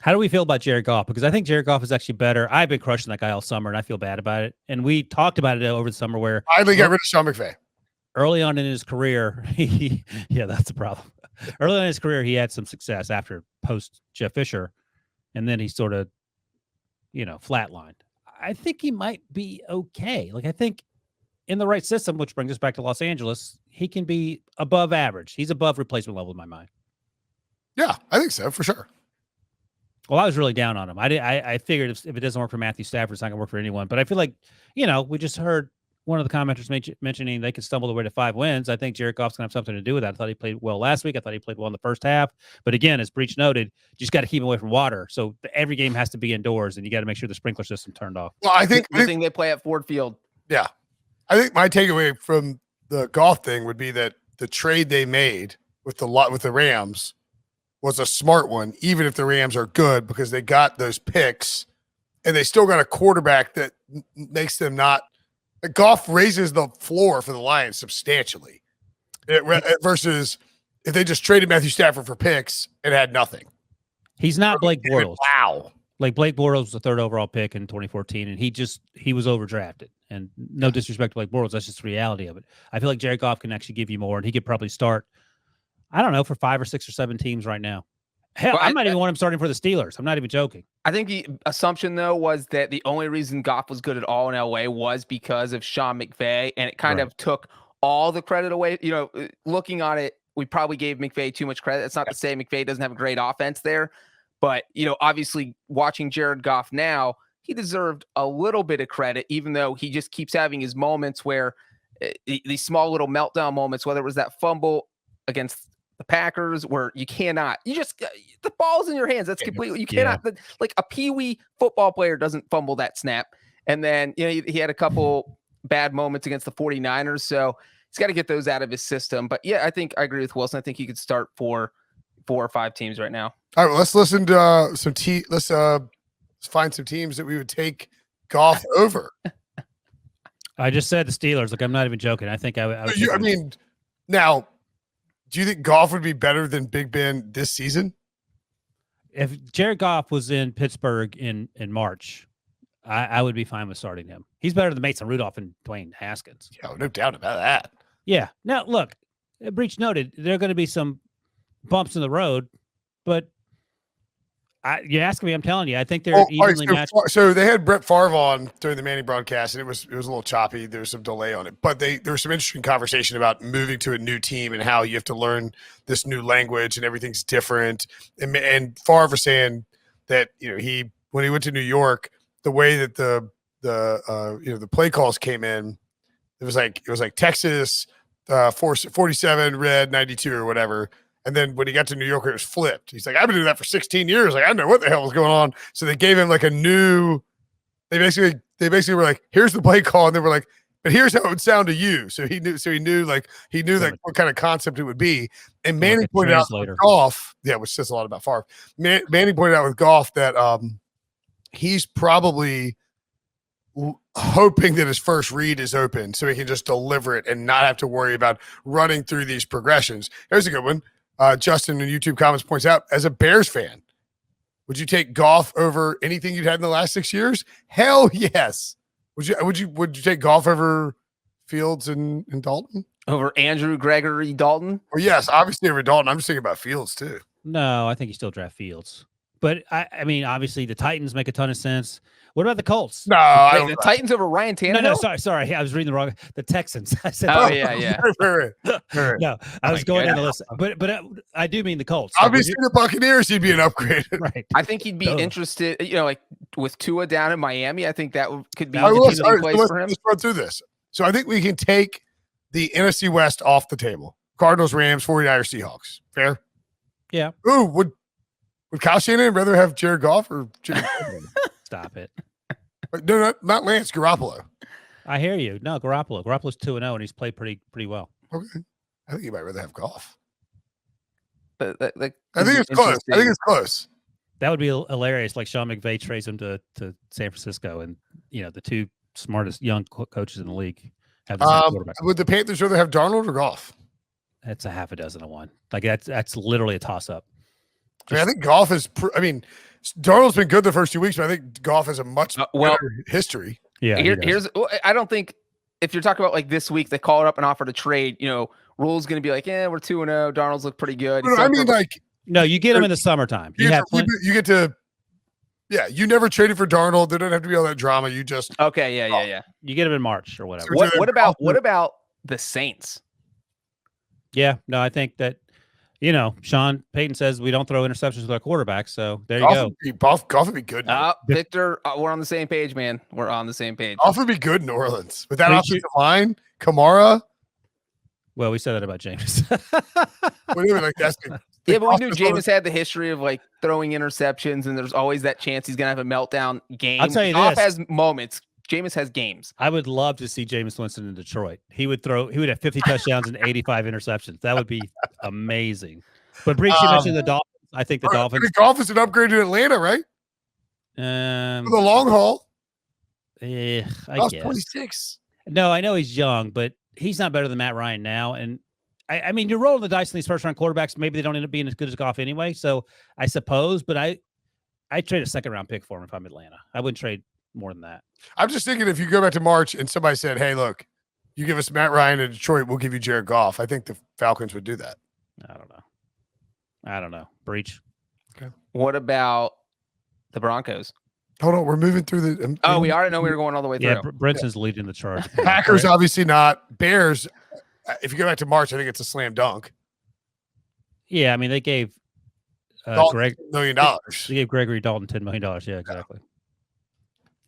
How do we feel about Jared Goff? Because I think Jared Goff is actually better. I've been crushing that guy all summer, and I feel bad about it. And we talked about it over the summer where I finally got rid of Sean McVay. Early on in his career, yeah, that's the problem. Early on in his career, he had some success after post Jeff Fisher, and then he sort of, flatlined. I think he might be okay. Like, I think in the right system, which brings us back to Los Angeles, he can be above average. He's above replacement level in my mind. Yeah, I think so, for sure. Well, I was really down on him. I figured if it doesn't work for Matthew Stafford, it's not going to work for anyone. But I feel like, we just heard one of the commenters mentioning they could stumble their way to 5 wins. I think Jared Goff's going to have something to do with that. I thought he played well last week. I thought he played well in the first half. But again, as Breech noted, you just got to keep him away from water. So every game has to be indoors, and you got to make sure the sprinkler system turned off. Well, I think they play at Ford Field. Yeah. I think my takeaway from the Goff thing would be that the trade they made with the Rams was a smart one, even if the Rams are good, because they got those picks and they still got a quarterback that makes them not. Goff raises the floor for the Lions substantially versus if they just traded Matthew Stafford for picks and had nothing. He's not Blake Bortles. Wow. Like Blake Bortles was the 3rd overall pick in 2014, and he was overdrafted. And no disrespect to Blake Bortles, that's just the reality of it. I feel like Jared Goff can actually give you more, and he could probably start, I don't know, for 5 or 6 or 7 teams right now. Hell, I might even want him starting for the Steelers. I'm not even joking. I think the assumption, though, was that the only reason Goff was good at all in LA was because of Sean McVay, and it kind of took all the credit away. Looking on it, we probably gave McVay too much credit. It's not to say McVay doesn't have a great offense there, but, obviously watching Jared Goff now, he deserved a little bit of credit, even though he just keeps having his moments where these small little meltdown moments, whether it was that fumble against the Packers where the ball's in your hands. That's completely, you cannot, like a peewee football player doesn't fumble that snap. And then, he had a couple bad moments against the 49ers. So he's got to get those out of his system. But yeah, I think I agree with Wilson. I think he could start for 4 or 5 teams right now. All right, well, let's listen to let's find some teams that we would take Goff over. I just said the Steelers. Like, I'm not even joking. I think I would. Now, do you think Goff would be better than Big Ben this season? If Jared Goff was in Pittsburgh in March, I would be fine with starting him. He's better than Mason Rudolph and Dwayne Haskins. Yeah, no doubt about that. Yeah. Now, look, Breech noted there are going to be some bumps in the road, but you ask me, I'm telling you, I think they're evenly matched. So they had Brett Favre on during the Manning broadcast, and it was a little choppy. There was some delay on it, but there was some interesting conversation about moving to a new team and how you have to learn this new language and everything's different. And Favre was saying that when he went to New York, the way that the play calls came in, it was like Texas 47 red 92 or whatever. And then when he got to New York, it was flipped. He's like, I've been doing that for 16 years. Like, I don't know what the hell was going on. So they gave him like a new. They basically were like, here's the play call, and they were like, but here's how it would sound to you. So he knew like what kind of concept it would be. And Manning pointed out with Goff, which says a lot about Favre. Manning pointed out with Goff that he's probably hoping that his first read is open so he can just deliver it and not have to worry about running through these progressions. Here's a good one. Justin in YouTube comments points out, as a Bears fan, would you take Goff over anything you'd had in the last 6 years? Hell yes. Would you take Goff over Fields and Dalton? Over Andrew Gregory Dalton? Well, yes, obviously over Dalton. I'm just thinking about Fields too. No, I think you still draft Fields. But I mean, obviously the Titans make a ton of sense. What about the Colts? No, I don't the Titans over Ryan Tannehill? No, sorry. I was reading the wrong. The Texans. I said, yeah. No, I was going down the list. But I do mean the Colts. Obviously, the Buccaneers, he'd be an upgrade. Right. I think he'd be interested, like with Tua down in Miami. I think that could be a place for him. Let's run through this. So I think we can take the NFC West off the table. Cardinals, Rams, 49ers, Seahawks. Fair? Yeah. Ooh, would Kyle Shanahan rather have Jared Goff or Jimmy? Stop it. No, not Lance, Garoppolo. I hear you. No, Garoppolo. Garoppolo's 2-0, and he's played pretty well. Okay. I think you might rather have Goff. I think it's close. That would be hilarious. Like Sean McVay trades him to San Francisco, and the 2 smartest young coaches in the league have the same quarterback. Would the Panthers rather have Darnold or Goff? That's a half a dozen to one. Like that's literally a toss up. I think Goff is. Darnold's been good the first 2 weeks, but I think Goff has a much better history. Yeah. I don't think if you're talking about like this week, they called up and offered a trade. Rule's going to be like, we're 2-0. Darnold's look pretty good. No, you get him in the summertime. You get to. Yeah, you never traded for Darnold. There don't have to be all that drama. You just yeah. You get him in March or whatever. What about the Saints? Yeah, no, I think that Sean Payton says we don't throw interceptions with our quarterbacks. So there you go. Goff would be good. Victor, we're on the same page, man. We're on the same page. Goff would be good in New Orleans with that offensive line. Kamara. Well, we said that about Jameis. What do you mean, like that's the yeah, but we knew Jameis had the history of like throwing interceptions, and there's always that chance he's gonna have a meltdown game. I'll tell you Goff this: has moments. Jameis has games. I would love to see Jameis Winston in Detroit. He would have 50 touchdowns and 85 interceptions. That would be amazing. But Breech, you mentioned the Dolphins. I think the Dolphins. Goff is an upgrade to Atlanta, right? For the long haul. Yeah, I guess 26. No, I know he's young, but he's not better than Matt Ryan now. And I mean, you're rolling the dice on these first round quarterbacks. Maybe they don't end up being as good as Goff anyway. So I suppose, but I trade a second round pick for him if I'm Atlanta. I wouldn't trade more than that. I'm just thinking if you go back to March and somebody said, "Hey, look, you give us Matt Ryan in Detroit, we'll give you Jared Goff." I think the Falcons would do that. I don't know. Breech. Okay. What about the Broncos? Hold on, we're moving through the. We already know we were going all the way through. Yeah, Brinson's leading the charge. Packers obviously not. Bears. If you go back to March, I think it's a slam dunk. Yeah, I mean they gave Greg $1 million. They gave Gregory Dalton $10 million. Yeah, exactly.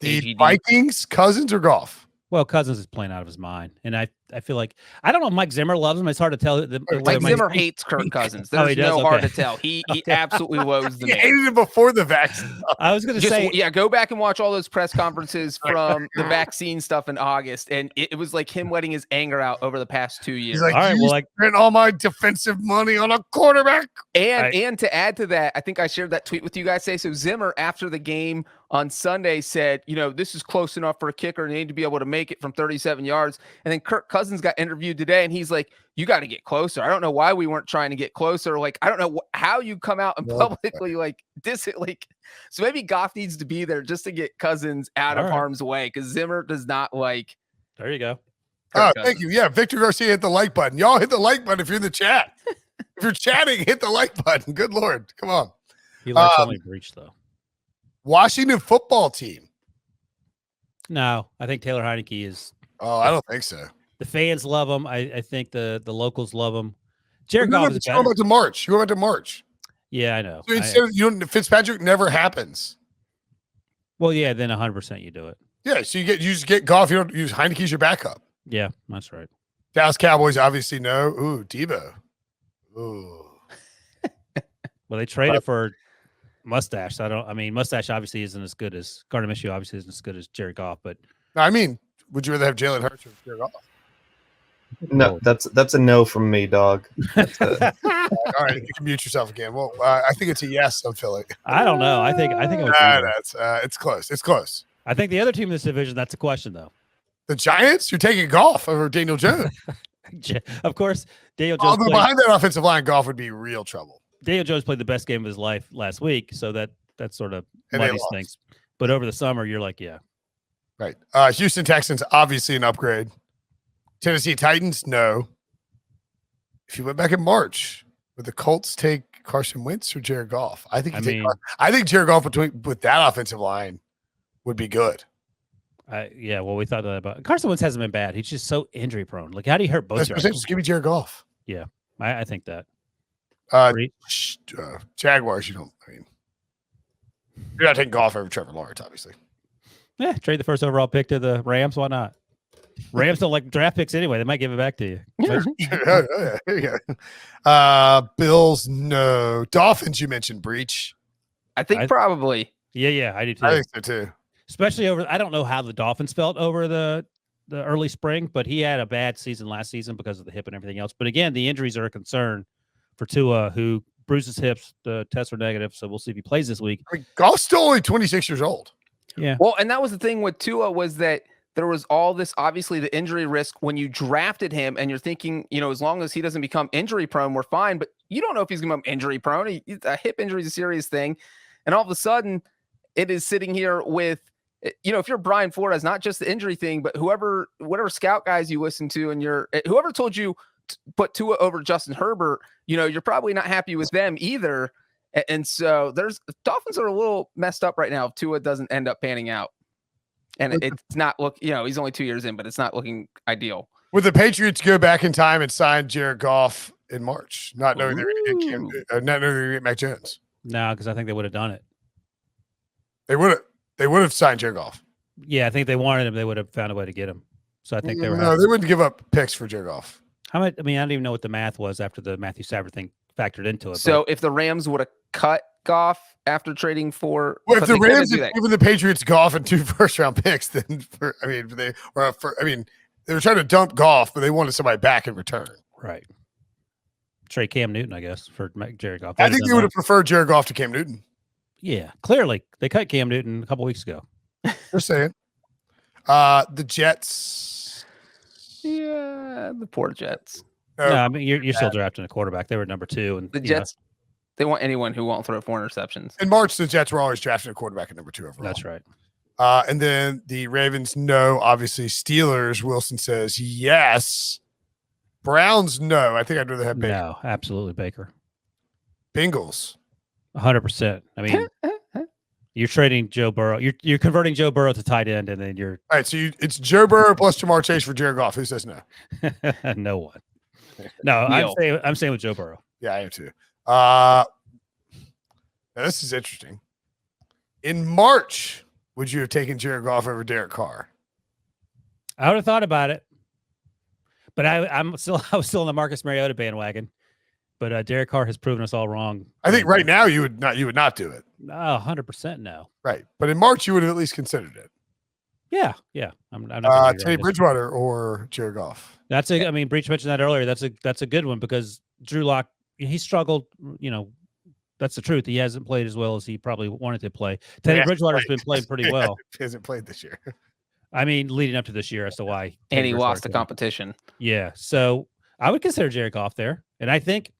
The Vikings, Cousins or Goff? Well, Cousins is playing out of his mind, and I feel like I don't know if Mike Zimmer loves him. It's hard to tell. Mike Zimmer hates Kirk Cousins. There's hard to tell. He absolutely loathes the man. He hated him before the vaccine. I was going to say, go back and watch all those press conferences from the vaccine stuff in August, and it was like him letting his anger out over the past 2 years. He's like, all right, well, I spent all my defensive money on a quarterback. And to add to that, I think I shared that tweet with you guys. So Zimmer after the game on Sunday said, this is close enough for a kicker. They need to be able to make it from 37 yards. And then Kirk Cousins got interviewed today, and he's like, you got to get closer. I don't know why we weren't trying to get closer. Like, I don't know how you come out and publicly diss it. So maybe Goff needs to be there just to get Cousins out of harm's way, because Zimmer does not like. There you go. Thank you. Yeah, Victor Garcia hit the like button. Y'all hit the like button if you're in the chat. If you're chatting, hit the like button. Good Lord. Come on. He likes only Breech, though. Washington football team. No, I think Taylor Heineke is. Oh, I don't think so. The fans love him. I think the locals love him. Jared Goff is better. You're going to March. You're going to March. Yeah, I know. So instead Fitzpatrick never happens. Well, yeah, then 100% you do it. Yeah, so you just get Goff. You don't use Heineke's your backup. Yeah, that's right. Dallas Cowboys obviously no. Ooh, Debo. Ooh. Well, they traded for Mustache. Mustache obviously isn't as good as Gardner Minshew. Obviously isn't as good as Jared Goff. But I mean, would you rather have Jalen Hurts or Jared Goff? No, that's a no from me, dog. All right, you can mute yourself again. Well, I think it's a yes. I'm feeling. I don't know. I think it was. It's close. It's close. I think the other team in this division. That's a question, though. The Giants. You're taking Goff over Daniel Jones. Of course, Daniel Jones. Although behind that offensive line, Goff would be real trouble. Daniel Jones played the best game of his life last week, so that sort of muddies things. But over the summer, you're like, yeah, right. Houston Texans obviously an upgrade. Tennessee Titans, no. If you went back in March, would the Colts take Carson Wentz or Jared Goff? I think Jared Goff with that offensive line would be good. We thought that about Carson Wentz hasn't been bad. He's just so injury prone. Like, how do you hurt both? Just give me Jared Goff. Yeah, I think that. Jaguars, you're not taking Goff over Trevor Lawrence, obviously. Yeah, trade the first overall pick to the Rams. Why not? Rams don't like draft picks anyway. They might give it back to you. There you go. Bills, no. Dolphins, you mentioned Breech. I think probably. Yeah, I do too. I think so too. Especially I don't know how the Dolphins felt over the early spring, but he had a bad season last season because of the hip and everything else. But again, the injuries are a concern for Tua, who bruised his hips. The tests were negative, so we'll see if he plays this week. Goff's still only 26 years old. Yeah. Well, and that was the thing with Tua was that there was all this, obviously, the injury risk when you drafted him, and you're thinking, as long as he doesn't become injury prone, we're fine. But You don't know if he's going to be injury prone. A hip injury is a serious thing. And all of a sudden, it is sitting here with, if you're Brian Flores, not just the injury thing, but whatever scout guys you listen to, and whoever told you to put Tua over Justin Herbert, you're probably not happy with them either. And so Dolphins are a little messed up right now if Tua doesn't end up panning out. And it's not he's only 2 years in, but it's not looking ideal. Would the Patriots go back in time and sign Jared Goff in March, not knowing they're going to get Mac Jones? No, because I think they would have done it. They would have signed Jared Goff. Yeah, I think they wanted him. They would have found a way to get him. So I think they were. No, they wouldn't give up picks for Jared Goff. How much? I mean, I don't even know what the math was after the Matthew Stafford thing factored into it. So if the Rams would have cut Goff after trading for, if the Rams had given the Patriots Goff and 2 first-round picks, then they were trying to dump Goff, but they wanted somebody back in return. Right. Trade Cam Newton, I guess, for Jared Goff. I think they would have preferred Jared Goff to Cam Newton. Yeah, clearly they cut Cam Newton a couple weeks ago. They're saying the Jets. Yeah, the poor Jets. No, I mean you're still drafting a quarterback. They were number 2, and the Jets. They want anyone who won't throw 4 interceptions. In March, the Jets were always drafting a quarterback at number 2 overall. That's right. And then the Ravens, no. Obviously, Steelers. Wilson says yes. Browns, no. I think I'd rather have Baker. No, absolutely Baker. Bengals, 100%. I mean, you're trading Joe Burrow. You're converting Joe Burrow to tight end, and then you're all right. So it's Joe Burrow plus Jamar Chase for Jared Goff. Who says no? no one. No, I'm saying with Joe Burrow. Yeah, I am too. Now this is interesting. In March, would you have taken Jared Goff over Derek Carr? I would have thought about it, but I was still on the Marcus Mariota bandwagon. But Derek Carr has proven us all wrong. I think right now you would not do it. No, 100% no. Right, but in March you would have at least considered it. Yeah. I'm not Teddy Bridgewater or Jared Goff. I mean, Breech mentioned that earlier. That's a good one because Drew Lock, he struggled. That's the truth. He hasn't played as well as he probably wanted to play. Teddy Bridgewater's been playing pretty well. He hasn't played this year. I mean, leading up to this year as to why. And he lost the competition. Yeah. So I would consider Jared Goff there. And I think,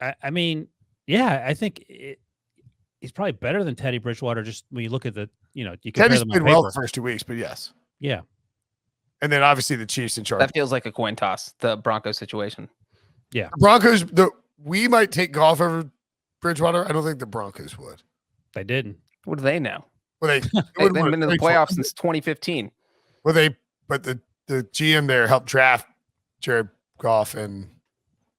I mean, I think he's probably better than Teddy Bridgewater. Just when you look at you Teddy's played well the first 2 weeks, but yes. Yeah. And then obviously the Chiefs in charge. That feels like a coin toss, the Broncos situation. Yeah. The Broncos, we might take Goff over Bridgewater. I don't think the Broncos would. They didn't. What do they know? Well, they've been in the playoffs since 2015. Well, but the GM there helped draft Jared Goff and.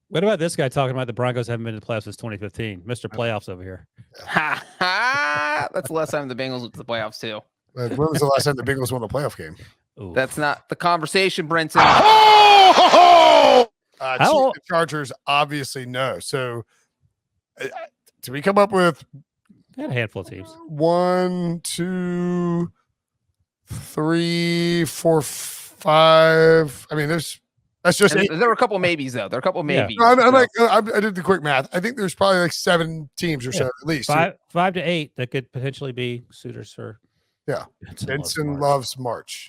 What about this guy talking about the Broncos haven't been in the playoffs since 2015? Mr. Playoffs over here. Ha ha! That's the last time the Bengals went to the playoffs too. When was the last time the Bengals won a playoff game? Ooh. That's not the conversation, Brinson. Chiefs and Chargers, obviously no. So, do we come up with a handful of teams? 1, 2, 3, 4, 5. I mean, that's just there were a couple maybes though. There are a couple maybes. No, I did the quick math. I think there's probably like 7 teams or so at least. 5 to 8 that could potentially be suitors for. Yeah, Brinson loves March.